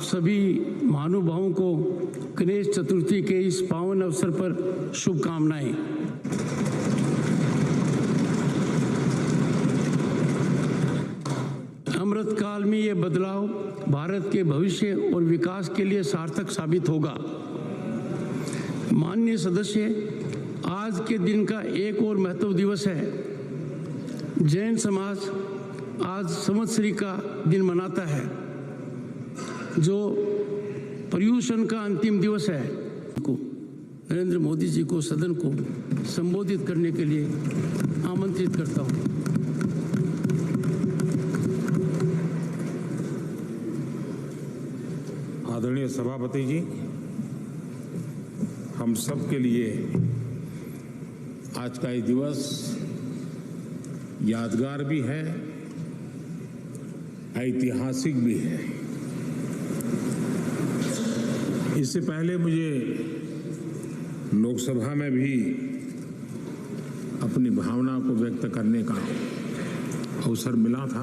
सभी महानुभावों को गणेश चतुर्थी के इस पावन अवसर पर शुभकामनाएं। अमृत काल में ये बदलाव भारत के भविष्य और विकास के लिए सार्थक साबित होगा। माननीय सदस्य, आज के दिन का एक और महत्व दिवस है। जैन समाज आज संवत्सरी का दिन मनाता है, जो पर्युषण का अंतिम दिवस है। नरेंद्र मोदी जी को सदन को संबोधित करने के लिए आमंत्रित करता हूं। आदरणीय सभापति जी, हम सब के लिए आज का ये दिवस यादगार भी है, ऐतिहासिक भी है। इससे पहले मुझे लोकसभा में भी अपनी भावना को व्यक्त करने का अवसर मिला था।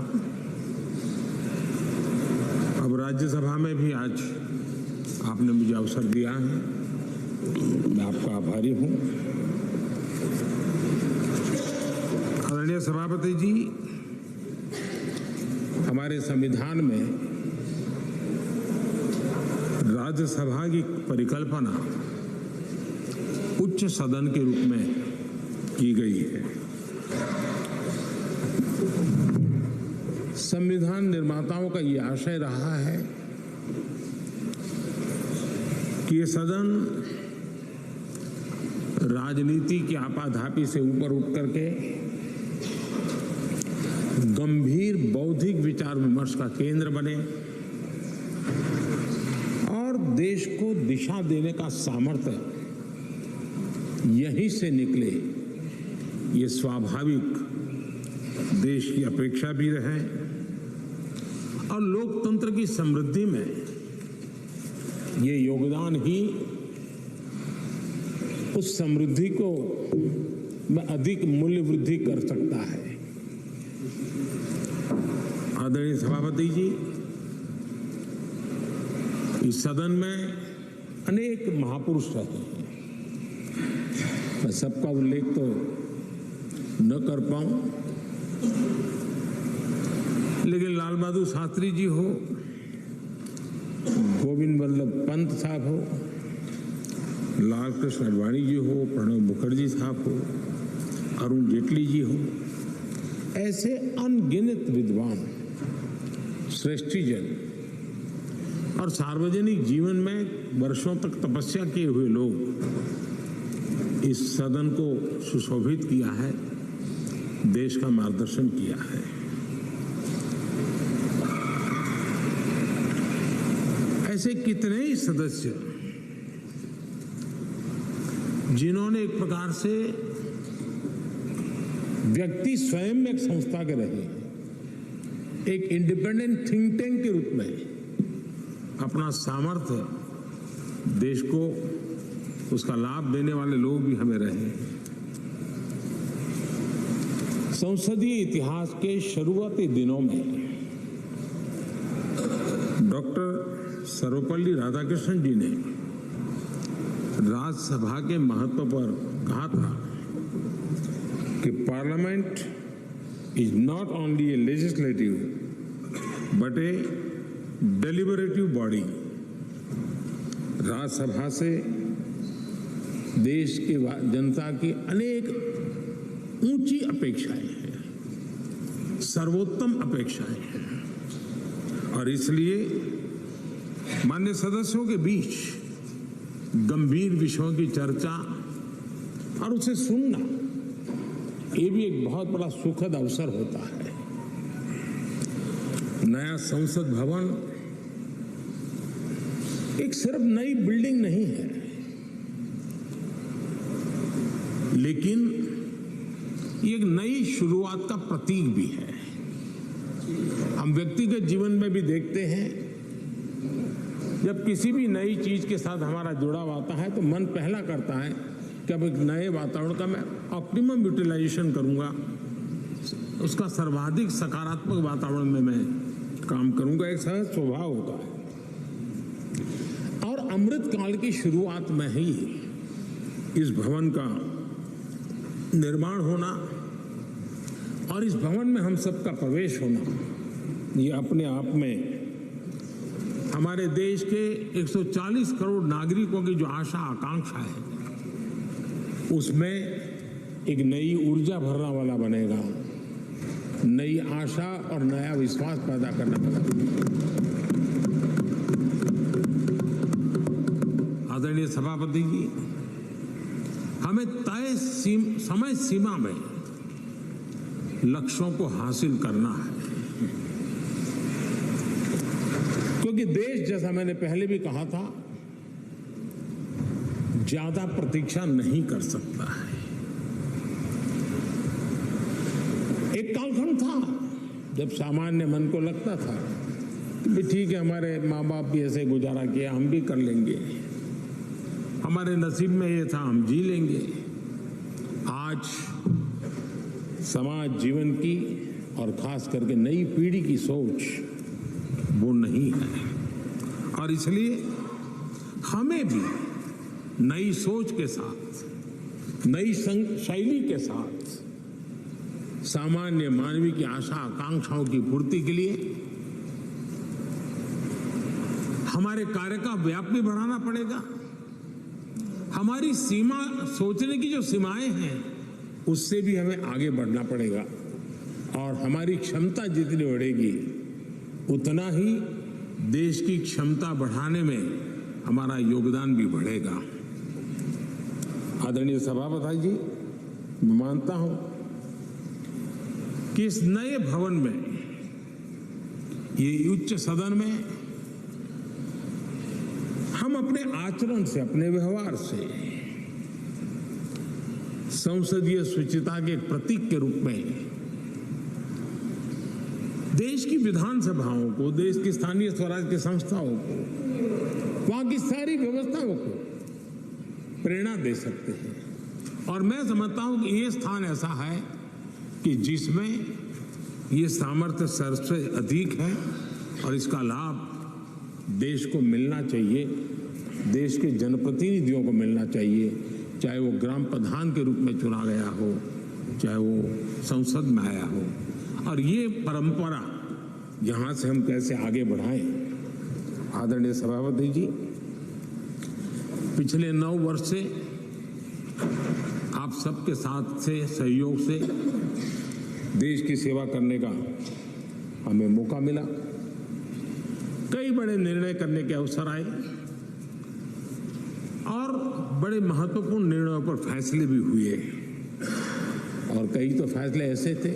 अब राज्यसभा में भी आज आपने मुझे अवसर दिया है, मैं आपका आभारी हूं। आदरणीय सभापति जी, हमारे संविधान में राज्यसभा की परिकल्पना उच्च सदन के रूप में की गई है। संविधान निर्माताओं का ये आशय रहा है कि ये सदन राजनीति की आपाधापी से ऊपर उठ करके गंभीर बौद्धिक विचार विमर्श का केंद्र बने और देश को दिशा देने का सामर्थ्य यहीं से निकले, ये स्वाभाविक देश की अपेक्षा भी रहे और लोकतंत्र की समृद्धि में ये योगदान ही उस समृद्धि को में अधिक मूल्य वृद्धि कर सकता है। आदरणीय सभापति जी, इस सदन में अनेक महापुरुष रहे हैं। मैं सबका उल्लेख तो न कर पाऊं, लेकिन लाल बहादुर शास्त्री जी हो, गोविंद वल्लभ पंत साहब हो, लाल कृष्ण आडवाणी जी हो, प्रणब मुखर्जी साहब हो, अरुण जेटली जी हो, ऐसे अनगिनत विद्वान श्रेष्ठीजन और सार्वजनिक जीवन में वर्षों तक तपस्या किए हुए लोग इस सदन को सुशोभित किया है, देश का मार्गदर्शन किया है। ऐसे कितने ही सदस्य जिन्होंने एक प्रकार से व्यक्ति स्वयं में एक संस्था के रहे, एक इंडिपेंडेंट थिंक टैंक के रूप में अपना सामर्थ्य देश को उसका लाभ देने वाले लोग भी हमें रहे। संसदीय इतिहास के शुरुआती दिनों में डॉक्टर सर्वपल्ली राधाकृष्णन जी ने राज्यसभा के महत्व पर कहा था कि parliament is not only A legislative but A deliberative body. Rajya Sabha से देश के जनता की अनेक ऊंची अपेक्षाएं हैं, सर्वोत्तम अपेक्षाएं हैं और इसलिए माननीय सदस्यों के बीच गंभीर विषयों की चर्चा और उसे सुनना, ये भी एक बहुत बड़ा सुखद अवसर होता है। नया संसद भवन एक सिर्फ नई बिल्डिंग नहीं है, लेकिन ये एक नई शुरुआत का प्रतीक भी है। हम व्यक्तिगत जीवन में भी देखते हैं, जब किसी भी नई चीज के साथ हमारा जुड़ाव आता है तो मन पहला करता है कि अब एक नए वातावरण का मैं ऑप्टिमम यूटिलाइजेशन करूंगा, उसका सर्वाधिक सकारात्मक वातावरण में मैं काम करूंगा। एक सहज स्वभाव होता है। और अमृत काल की शुरुआत में ही इस भवन का निर्माण होना और इस भवन में हम सबका प्रवेश होना, ये अपने आप में हमारे देश के 140 करोड़ नागरिकों की जो आशा आकांक्षा है उसमें एक नई ऊर्जा भरने वाला बनेगा, नई आशा और नया विश्वास पैदा करने वाला बनेगा। आदरणीय सभापति जी, हमें तय समय सीमा में लक्ष्यों को हासिल करना है, क्योंकि देश, जैसा मैंने पहले भी कहा था, ज्यादा प्रतीक्षा नहीं कर सकता है। एक कालखंड था जब सामान्य मन को लगता था कि ठीक है, हमारे माँ बाप भी ऐसे गुजारा किया, हम भी कर लेंगे, हमारे नसीब में ये था, हम जी लेंगे। आज समाज जीवन की और खास करके नई पीढ़ी की सोच वो नहीं है और इसलिए हमें भी नई सोच के साथ, नई शैली के साथ सामान्य मानवीय की आशा आकांक्षाओं की पूर्ति के लिए हमारे कार्य का व्याप भी बढ़ाना पड़ेगा। हमारी सीमा, सोचने की जो सीमाएं हैं उससे भी हमें आगे बढ़ना पड़ेगा और हमारी क्षमता जितनी बढ़ेगी उतना ही देश की क्षमता बढ़ाने में हमारा योगदान भी बढ़ेगा। आदरणीय सभापति जी, मैं मानता हूं कि इस नए भवन में, ये उच्च सदन में हम अपने आचरण से, अपने व्यवहार से संसदीय शुचिता के एक प्रतीक के रूप में देश की विधानसभाओं को, देश की स्थानीय स्वराज की संस्थाओं को, वहां की सारी व्यवस्थाओं को प्रेरणा दे सकते हैं। और मैं समझता हूं कि ये स्थान ऐसा है कि जिसमें ये सामर्थ्य सबसे अधिक है और इसका लाभ देश को मिलना चाहिए, देश के जनप्रतिनिधियों को मिलना चाहिए, चाहे वो ग्राम प्रधान के रूप में चुना गया हो, चाहे वो संसद में आया हो। और ये परंपरा यहां से हम कैसे आगे बढ़ाएं। आदरणीय सभापति जी, पिछले 9 वर्ष से आप सबके साथ से, सहयोग से देश की सेवा करने का हमें मौका मिला। कई बड़े निर्णय करने के अवसर आए और बड़े महत्वपूर्ण निर्णयों पर फैसले भी हुए और कई तो फैसले ऐसे थे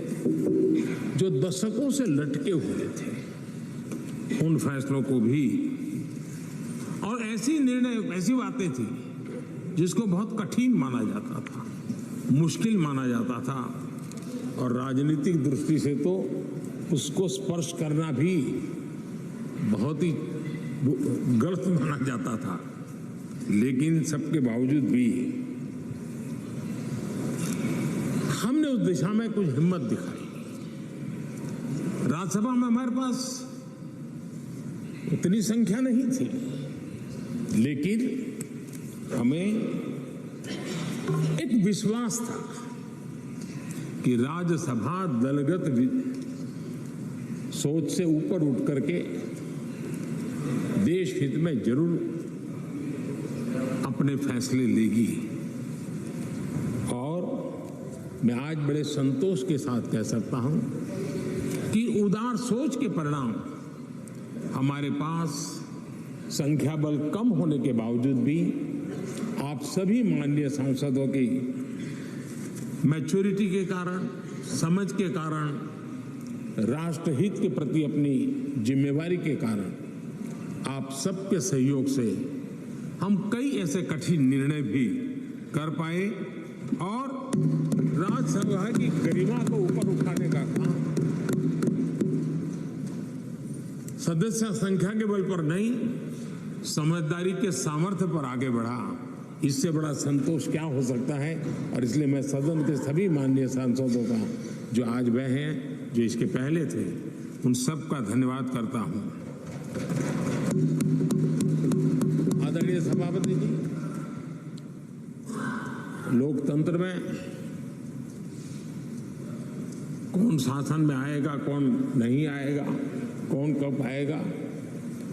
जो दशकों से लटके हुए थे। उन फैसलों को भी, और ऐसी बातें थी जिसको बहुत कठिन माना जाता था, मुश्किल माना जाता था और राजनीतिक दृष्टि से तो उसको स्पर्श करना भी बहुत ही गलत माना जाता था। लेकिन सबके बावजूद भी हमने उस दिशा में कुछ हिम्मत दिखाई। राज्यसभा में हमारे पास उतनी संख्या नहीं थी, लेकिन हमें एक विश्वास था कि राज्यसभा दलगत सोच से ऊपर उठ करके देश हित में जरूर अपने फैसले लेगी। और मैं आज बड़े संतोष के साथ कह सकता हूं कि उदार सोच के परिणाम हमारे पास संख्या बल कम होने के बावजूद भी आप सभी माननीय सांसदों की मैच्योरिटी के कारण, समझ के कारण, राष्ट्रहित के प्रति अपनी जिम्मेवारी के कारण, आप सबके सहयोग से हम कई ऐसे कठिन निर्णय भी कर पाए और राज्यसभा की गरिमा को ऊपर उठाने का काम सदस्य संख्या के बल पर नहीं, समझदारी के सामर्थ्य पर आगे बढ़ा। इससे बड़ा संतोष क्या हो सकता है। और इसलिए मैं सदन के सभी माननीय सांसदों का, जो आज वह हैं, जो इसके पहले थे, उन सब का धन्यवाद करता हूं। आदरणीय सभापति जी, लोकतंत्र में कौन शासन में आएगा, कौन नहीं आएगा, कौन कब आएगा,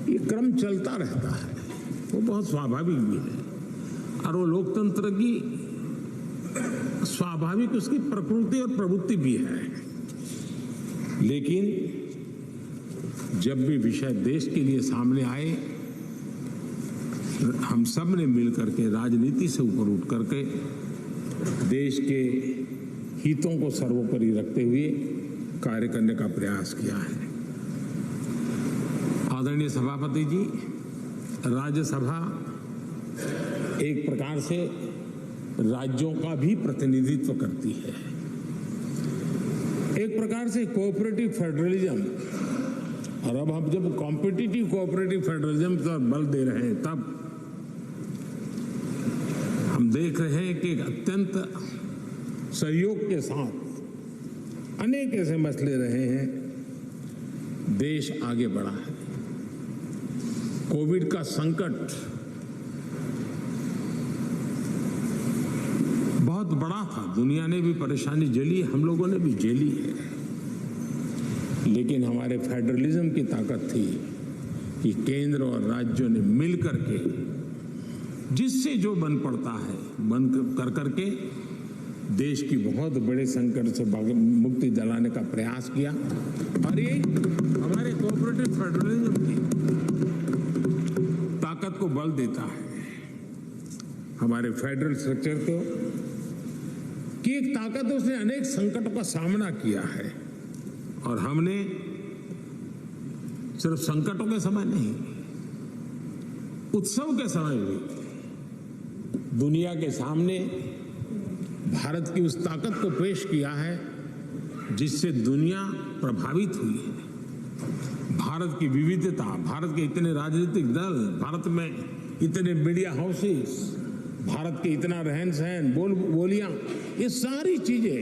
ये क्रम चलता रहता है। वो बहुत स्वाभाविक भी है और वो लोकतंत्र की स्वाभाविक उसकी प्रकृति और प्रवृत्ति भी है। लेकिन जब भी विषय देश के लिए सामने आए, हम सब ने मिलकर के राजनीति से ऊपर उठ करके देश के हितों को सर्वोपरि रखते हुए कार्य करने का प्रयास किया है। आदरणीय सभापति जी, राज्यसभा एक प्रकार से राज्यों का भी प्रतिनिधित्व करती है। एक प्रकार से कोऑपरेटिव फेडरलिज्म, और अब हम जब कॉम्पिटिटिव कोऑपरेटिव फेडरलिज्म पर बल दे रहे हैं, तब हम देख रहे हैं कि एक अत्यंत सहयोग के साथ अनेक ऐसे मसले रहे हैं, देश आगे बढ़ा है। कोविड का संकट बहुत बड़ा था, दुनिया ने भी परेशानी झेली, हम लोगों ने भी झेली है। लेकिन हमारे फेडरलिज्म की ताकत थी कि केंद्र और राज्यों ने मिलकर के जिससे जो बन पड़ता है बन कर करके देश की बहुत बड़े संकट से मुक्ति दिलाने का प्रयास किया। और ये हमारे कोऑपरेटिव फेडरलिज्म की ताकत को बल देता है, हमारे फेडरल स्ट्रक्चर को की एक ताकत, उसने अनेक संकटों का सामना किया है। और हमने सिर्फ संकटों के समय नहीं, उत्सव के समय भी दुनिया के सामने भारत की उस ताकत को पेश किया है जिससे दुनिया प्रभावित हुई है। भारत की विविधता, भारत के इतने राजनीतिक दल, भारत में इतने मीडिया हाउसेस, भारत के इतना रहन सहन, बोलियां, ये सारी चीजें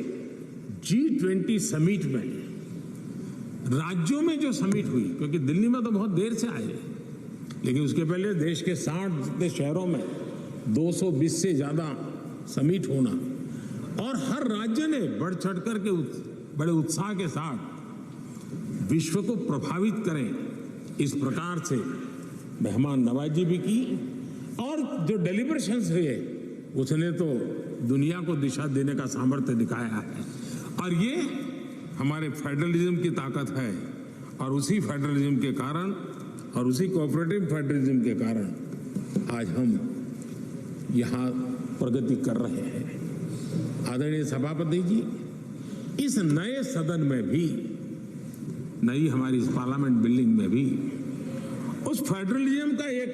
G20 समिट में, राज्यों में जो समिट हुई, क्योंकि दिल्ली में तो बहुत देर से आए, लेकिन उसके पहले देश के 60 जितने शहरों में 220 से ज्यादा समिट होना, और हर राज्य ने बढ़ चढ़ करके बड़े उत्साह के साथ विश्व को प्रभावित करें इस प्रकार से मेहमान नवाजी भी की। और जो डेलिब्रेशंस हुए उसने तो दुनिया को दिशा देने का सामर्थ्य दिखाया है। और ये हमारे फेडरलिज्म की ताकत है, और उसी फेडरलिज्म के कारण और उसी कोऑपरेटिव फेडरलिज्म के कारण आज हम यहाँ प्रगति कर रहे हैं। आदरणीय सभापति जी, इस नए सदन में भी, नई हमारी इस पार्लियामेंट बिल्डिंग में भी उस फेडरलिज्म का एक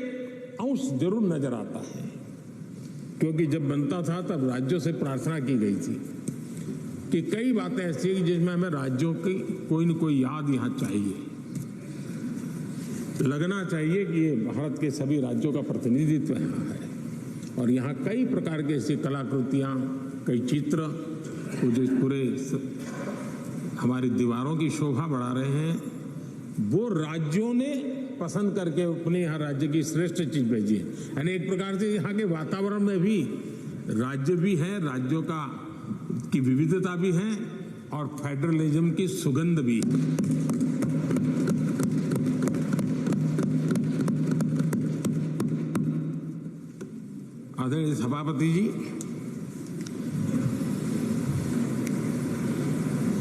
अंश जरूर नजर आता है, क्योंकि जब बनता था तब राज्यों से प्रार्थना की गई थी कि कई बातें ऐसी हैं जिसमें हमें राज्यों की कोई न कोई याद यहाँ चाहिए, लगना चाहिए कि ये भारत के सभी राज्यों का प्रतिनिधित्व यहाँ है। और यहाँ कई प्रकार की ऐसी कलाकृतियाँ, कई चित्र जो पूरे हमारी दीवारों की शोभा बढ़ा रहे हैं, वो राज्यों ने पसंद करके अपने यहाँ राज्य की श्रेष्ठ चीज भेजी है। यानी एक प्रकार से यहाँ के वातावरण में भी राज्य भी है, राज्यों का की विविधता भी है, और फेडरलिज्म की सुगंध भी। आदरणीय सभापति जी,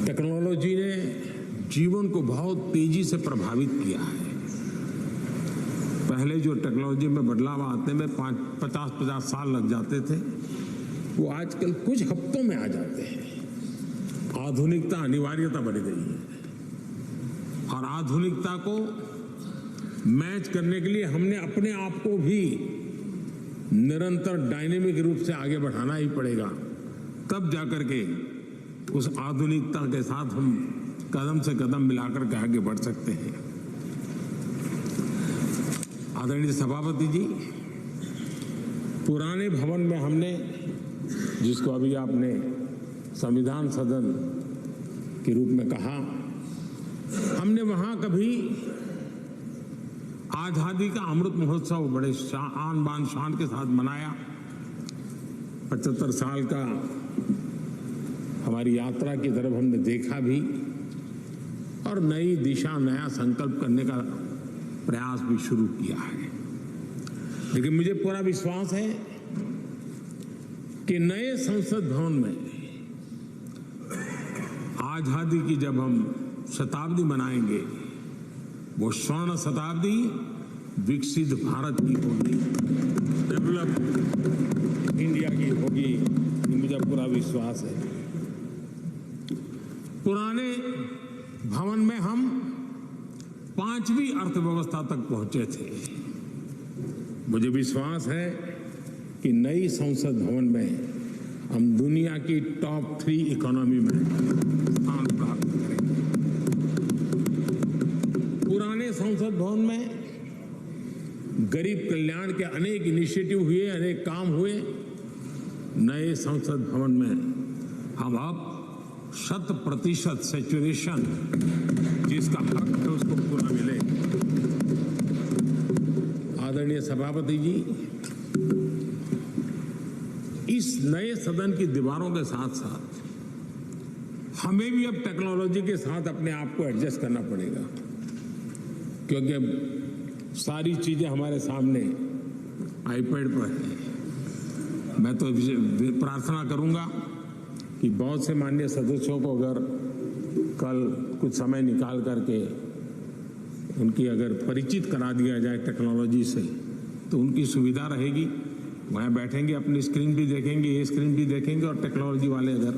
टेक्नोलॉजी ने जीवन को बहुत तेजी से प्रभावित किया है। पहले जो टेक्नोलॉजी में बदलाव आते में 50 साल लग जाते थे, वो आजकल कुछ हफ्तों में आ जाते हैं। आधुनिकता अनिवार्यता बढ़ गई है, और आधुनिकता को मैच करने के लिए हमने अपने आप को भी निरंतर डायनेमिक रूप से आगे बढ़ाना ही पड़ेगा, तब जाकर के उस आधुनिकता के साथ हम कदम से कदम मिलाकर के आगे बढ़ सकते हैं। आदरणीय सभापति जी, पुराने भवन में हमने, जिसको अभी आपने संविधान सदन के रूप में कहा, हमने वहां कभी आजादी का अमृत महोत्सव बड़े आन बान शान के साथ मनाया। 75 साल का हमारी यात्रा की तरफ हमने देखा भी और नई दिशा, नया संकल्प करने का प्रयास भी शुरू किया है। लेकिन मुझे पूरा विश्वास है कि नए संसद भवन में आजादी की जब हम शताब्दी मनाएंगे, वो स्वर्ण शताब्दी विकसित भारत की होगी, डेवलप इंडिया की होगी, मुझे पूरा विश्वास है। पुराने भवन में हम 5वीं अर्थव्यवस्था तक पहुंचे थे। मुझे विश्वास है कि नई संसद भवन में हम दुनिया की टॉप 3 इकोनॉमी में स्थान प्राप्त करेंगे। पुराने संसद भवन में गरीब कल्याण के अनेक इनिशिएटिव हुए, अनेक काम हुए। नए संसद भवन में हम अब 100% सैचुरेशन जिसका हक है उसको पूरा मिले। आदरणीय सभापति जी, इस नए सदन की दीवारों के साथ साथ हमें भी अब टेक्नोलॉजी के साथ अपने आप को एडजस्ट करना पड़ेगा, क्योंकि अब सारी चीजें हमारे सामने आईपैड पर है। मैं तो प्रार्थना करूंगा कि बहुत से माननीय सदस्यों को अगर कल कुछ समय निकाल करके उनकी अगर परिचित करा दिया जाए टेक्नोलॉजी से, तो उनकी सुविधा रहेगी। वहाँ बैठेंगे, अपनी स्क्रीन भी देखेंगे, ये स्क्रीन भी देखेंगे, और टेक्नोलॉजी वाले अगर,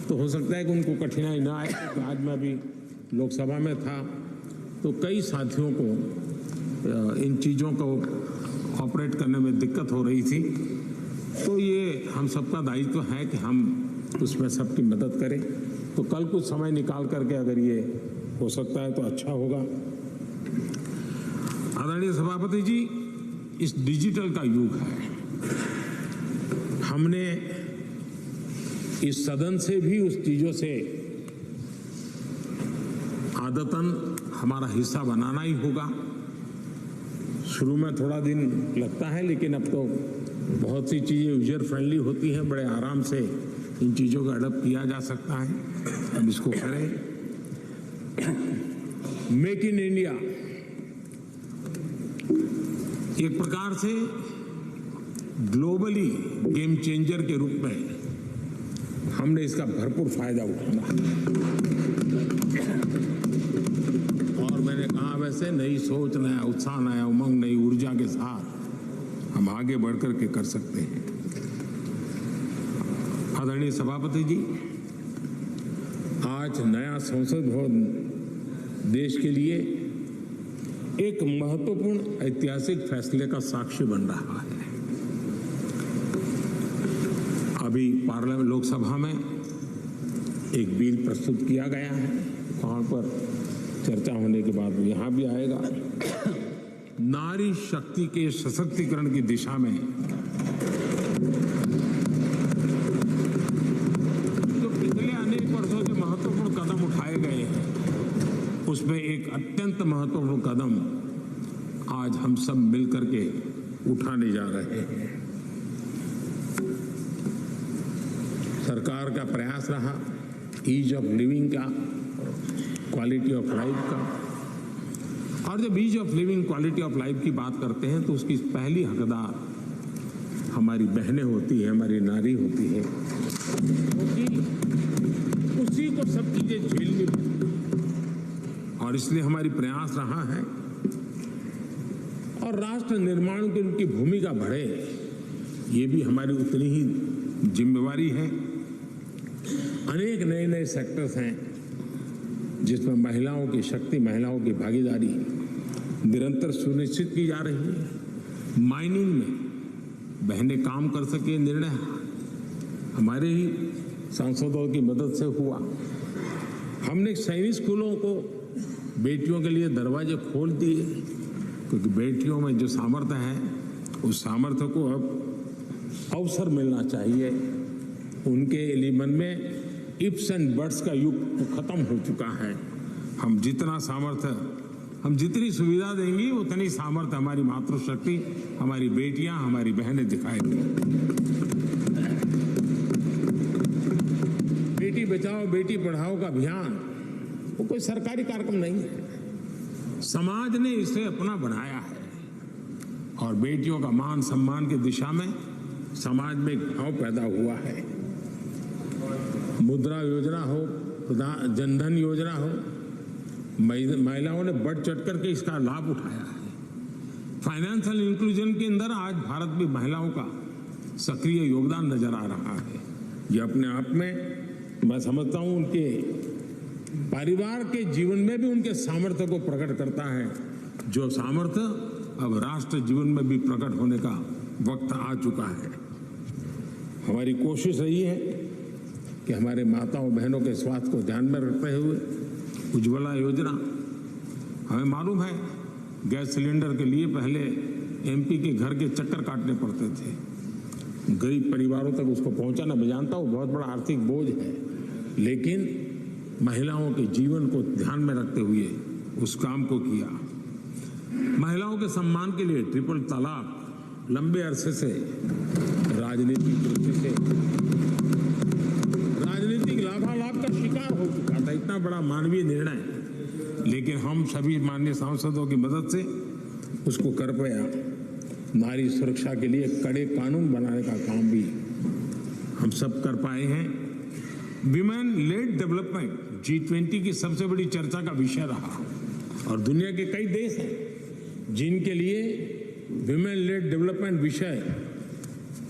तो हो सकता है कि उनको कठिनाई ना आए। तो आज मैं अभी लोकसभा में था तो कई साथियों को इन चीज़ों को ऑपरेट करने में दिक्कत हो रही थी। तो ये हम सबका दायित्व है कि हम उसमें सबकी मदद करें। तो कल कुछ समय निकाल करके अगर ये हो सकता है तो अच्छा होगा। आदरणीय सभापति जी, इस डिजिटल का युग है। हमने इस सदन से भी उस चीजों से आदतन हमारा हिस्सा बनाना ही होगा। शुरू में थोड़ा दिन लगता है, लेकिन अब तो बहुत सी चीजें यूजर फ्रेंडली होती हैं, बड़े आराम से इन चीजों का अडॉप्ट किया जा सकता है। हम इसको करें। मेक इन इंडिया एक प्रकार से ग्लोबली गेम चेंजर के रूप में हमने इसका भरपूर फायदा उठाना है। और मैंने कहा, वैसे नई सोच, नया उत्साह, नया उमंग, नई ऊर्जा के साथ हम आगे बढ़कर के कर सकते हैं। आदरणीय सभापति जी, आज नया संसद भवन देश के लिए एक महत्वपूर्ण ऐतिहासिक फैसले का साक्षी बन रहा है। अभी पार्लियामेंट, लोकसभा में एक बिल प्रस्तुत किया गया है, वहां पर चर्चा होने के बाद यहां भी आएगा। नारी शक्ति के सशक्तिकरण की दिशा में जो पिछले अनेक वर्षों से महत्वपूर्ण कदम उठाए गए हैं, उसमें एक अत्यंत महत्वपूर्ण कदम आज हम सब मिलकर के उठाने जा रहे हैं। सरकार का प्रयास रहा ईज ऑफ लिविंग का, क्वालिटी ऑफ लाइफ का। और जब ease of living, quality of life की बात करते हैं तो उसकी पहली हकदार हमारी बहनें होती है, हमारी नारी होती है, क्योंकि उसी को सब चीजें झेलनी पड़ती है। और इसलिए हमारी प्रयास रहा है और राष्ट्र निर्माण की उनकी भूमिका बढ़े, ये भी हमारी उतनी ही जिम्मेवारी है। अनेक नए नए सेक्टर्स हैं जिसमें महिलाओं की शक्ति, महिलाओं की भागीदारी निरंतर सुनिश्चित की जा रही है। माइनिंग में बहनें काम कर सके, निर्णय हमारे ही सांसदों की मदद से हुआ। हमने सैनिक स्कूलों को बेटियों के लिए दरवाजे खोल दिए, क्योंकि बेटियों में जो सामर्थ्य है, उस सामर्थ्य को अब अवसर मिलना चाहिए। उनके मन में इफ्स एंड बट्स का युग खत्म हो चुका है। हम जितना सामर्थ्य हम जितनी सुविधा देंगी उतनी सामर्थ्य हमारी मातृशक्ति, हमारी बेटियां, हमारी बहनें दिखाएंगी। बेटी बचाओ बेटी पढ़ाओ का अभियान वो कोई सरकारी कार्यक्रम नहीं है, समाज ने इसे अपना बनाया है और बेटियों का मान सम्मान की दिशा में समाज में एक भाव पैदा हुआ है। मुद्रा योजना हो, जनधन योजना हो, महिलाओं ने बढ़ चढ़ करके इसका लाभ उठाया है। फाइनेंशियल इंक्लूजन के अंदर आज भारत भी महिलाओं का सक्रिय योगदान नजर आ रहा है। ये अपने आप में मैं समझता हूं उनके परिवार के जीवन में भी उनके सामर्थ्य को प्रकट करता है, जो सामर्थ्य अब राष्ट्र जीवन में भी प्रकट होने का वक्त आ चुका है। हमारी कोशिश रही है कि हमारे माताओं बहनों के स्वास्थ्य को ध्यान में रखते हुए उज्ज्वला योजना, हमें मालूम है गैस सिलेंडर के लिए पहले एमपी के घर के चक्कर काटने पड़ते थे, गरीब परिवारों तक उसको पहुंचाना, मैं जानता हूं बहुत बड़ा आर्थिक बोझ है, लेकिन महिलाओं के जीवन को ध्यान में रखते हुए उस काम को किया। महिलाओं के सम्मान के लिए ट्रिपल तलाक लंबे अरसे से राजनीतिक लाभालाभ का शिकार हो चुका था, इतना बड़ा मानवीय निर्णय, लेकिन हम सभी माननीय सांसदों की मदद से उसको कर पाया। नारी सुरक्षा के लिए कड़े कानून बनाने का काम भी हम सब कर पाए हैं। विमेन लेड डेवलपमेंट G20 की सबसे बड़ी चर्चा का विषय रहा और दुनिया के कई देश हैं जिनके लिए विमेन लेड डेवलपमेंट विषय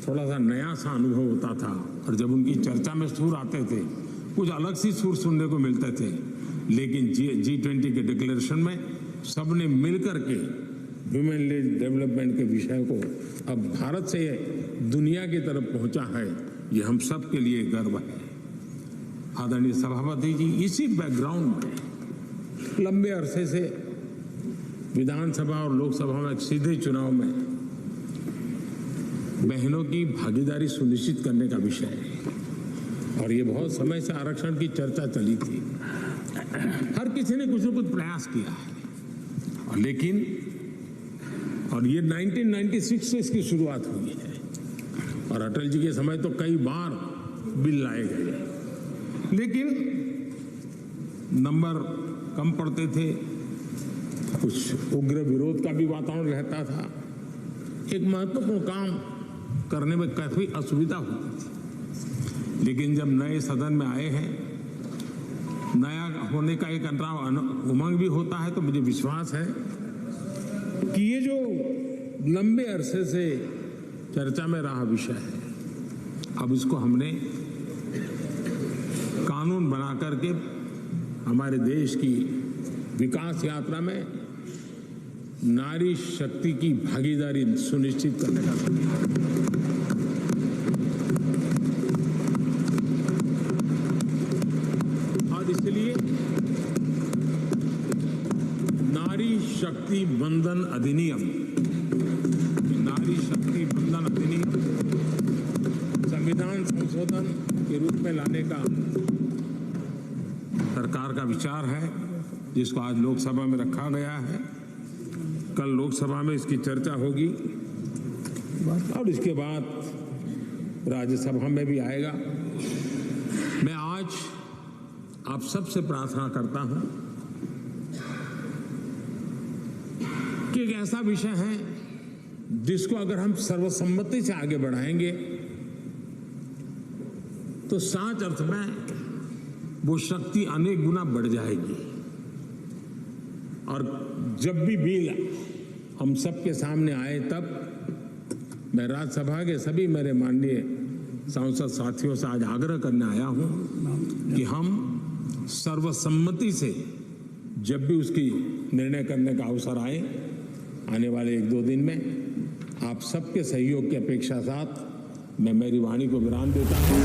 थोड़ा सा नया सा अनुभव होता था और जब उनकी चर्चा में सुर आते थे कुछ अलग सी सुर सुनने को मिलते थे, लेकिन G20 के डिक्लेरेशन में सबने मिलकर के विमेन लेड डेवलपमेंट के विषय को अब भारत से दुनिया की तरफ पहुंचा है, ये हम सब के लिए गर्व है। आदरणीय सभापति जी, इसी बैकग्राउंड में लंबे अरसे से विधानसभा और लोकसभा में सीधे चुनाव में बहनों की भागीदारी सुनिश्चित करने का विषय है और ये बहुत समय से आरक्षण की चर्चा चली थी। हर किसी ने कुछ न कुछ प्रयास किया है और लेकिन ये 1996 से इसकी शुरुआत हुई है और अटल जी के समय तो कई बार बिल लाए गए, लेकिन नंबर कम पड़ते थे, कुछ उग्र विरोध का भी वातावरण रहता था, एक महत्वपूर्ण काम करने में काफी असुविधा होती थी। लेकिन जब नए सदन में आए हैं, नया होने का एक उमंग भी होता है, तो मुझे विश्वास है कि ये जो लंबे अरसे से चर्चा में रहा विषय है, अब इसको हमने कानून बना करके हमारे देश की विकास यात्रा में नारी शक्ति की भागीदारी सुनिश्चित करने का और इसलिए नारी शक्ति बंधन अधिनियम संविधान संशोधन के रूप में लाने का सरकार का विचार है, जिसको आज लोकसभा में रखा गया है। कल लोकसभा में इसकी चर्चा होगी और इसके बाद राज्यसभा में भी आएगा। मैं आज आप सबसे प्रार्थना करता हूं कि एक ऐसा विषय है जिसको अगर हम सर्वसम्मति से आगे बढ़ाएंगे तो सच अर्थ में वो शक्ति अनेक गुना बढ़ जाएगी और जब भी बिल हम सबके सामने आए, तब मैं राज्यसभा के सभी मेरे माननीय सांसद साथियों से आज आग्रह करने आया हूं कि हम सर्वसम्मति से जब भी उसकी निर्णय करने का अवसर आए, आने वाले 1-2 दिन में आप सबके सहयोग की अपेक्षा साथ मैं मेरी वाणी को विराम देता हूं।